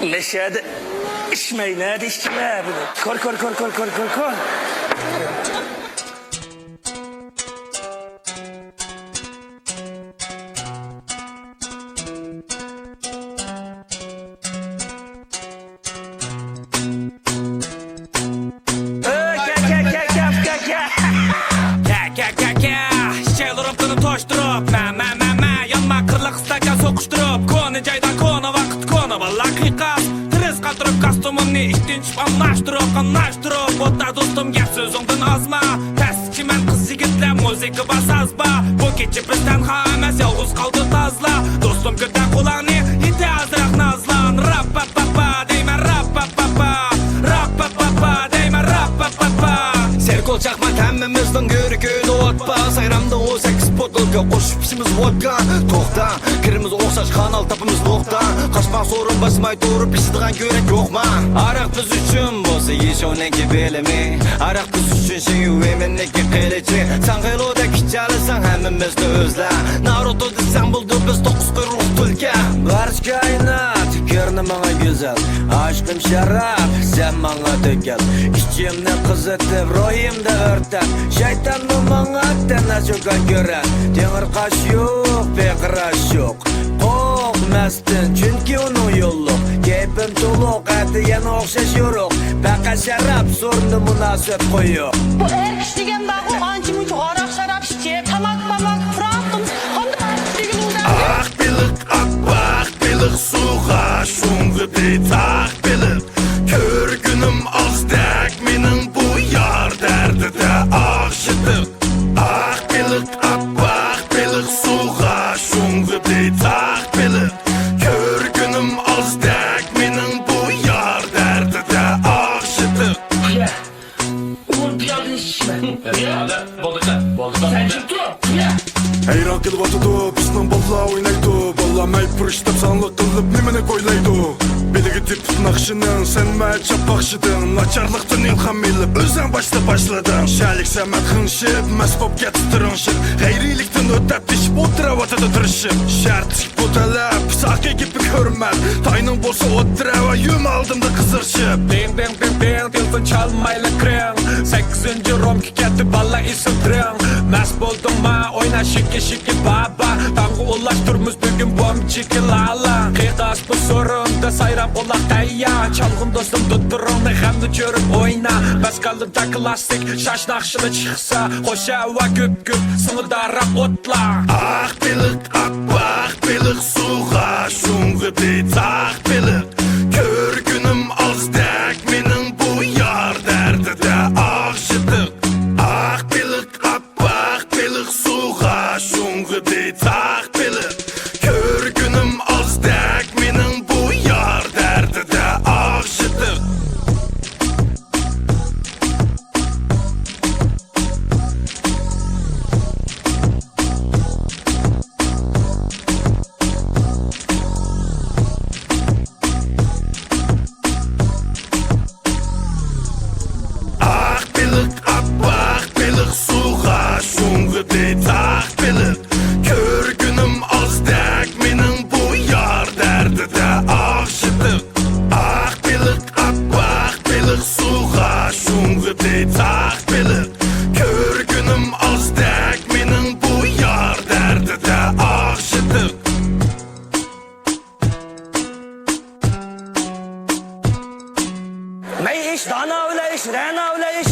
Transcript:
Neşede içmeyle dişçiler bunu. Kor. Şeylerimden toşturup yanma kırlık istakan sokuşturup konu caydan konu vakit konu vallahi kas Tres kaldırıp kastumumni iştinç anlaştırıp Otta dostum gel sözünden azma Ters kimen kız yigitler müzik basazba Bu gece bizden hames yalğız kaldı tazla Dostum köte kulağını ite azrak nazlan Rap-pa-pa-pa deymen rap-pa-pa-pa Rap-pa-pa-pa deymen rap-pa-pa Serkol çakma temmimizden görüküydü otpa Sayramda o 8 botolka koşup işimiz vodka Toxta, kirimiz oxşaş kanal tapımız nokta Kaçmak sorun basmay doğrup işidiğen görek yok ma Arak biz üçün bolsa yeş o neki belimi Arak biz üçün şey üvemenneki qelici Sen qeloda kiçalisan hemmimizdi özle Naruto desen buldu biz 9 qırıq tülke Barış kainat, görünü bana güzel Aşkım şarap, sen bana dökel İçimde kızıtıp, ruhimde örten Şeytanım bana tena çokan gören Demir kaş yok, bekiraş yok Kok mestin, çünkü onu yolluk Keyfim tuluk, eti yana okşaş yoruk Baka şarap, sorunu münasip koyuyor Bu erkiş degen bağı anca müntü arak şarap içip Tamak fraktım Honda degen udan Ak bilik suğa şungu deytak bilik Kör günüm az dek minin bu yar derdi de ağşıdık Ak bilik suğa şungu deytak bilik Kör günüm az dek minin bu yar derdi de ağşıdık Uğur piyalı içme. Boldu. Sen çık dur. Hayran kılıp atıdı, bizden balla oynaydı Balla maypır iştep sanlık kılıp nemene koylaydı Beligi tip nakşının, sen mə çapaqşıdın Naçarlıqdan ilham elip, özden başladın Şəlik səmət xınşıb, məsbab getitirіншib Gayrilikten ötəp dişip, oturavatada tırışıb Şərt çıkıp o tələb, saqı gibi hürmət Taynın bolsa oturava, yüm aldımda kızırışıb Ding, telefon çalmayla kren 8. rom kiketi balla isim tren Mes buldum ma, oyna şiki baba Tangı ulaştırmış bugün bombçiki lala Kıyqas bu sorunda sayrap olaq tayya Çalgın dostum tutturun hem görüp oyna Bes kaldım da klasik, şaş nakşılı çıksa Hoşa hava güp sını darap otla Ak bilik suğa şungu deytak bilik Kör günüm az dek minin bu yar derdi de ağşıdık Ak bilik suğa şungu deytak bilik Kör günüm az dek minin bu yar derdi de ağşıdık Ak bilik suğa şungu deytak bilik Kör günüm az dek minin bu yar derdi de ağşıdık Ak bilik suğa şungu deytak bilik Kör günüm az dek minin bu yar derdi de ağşıdık Ne iş, dana öyle iş, rena öyle iş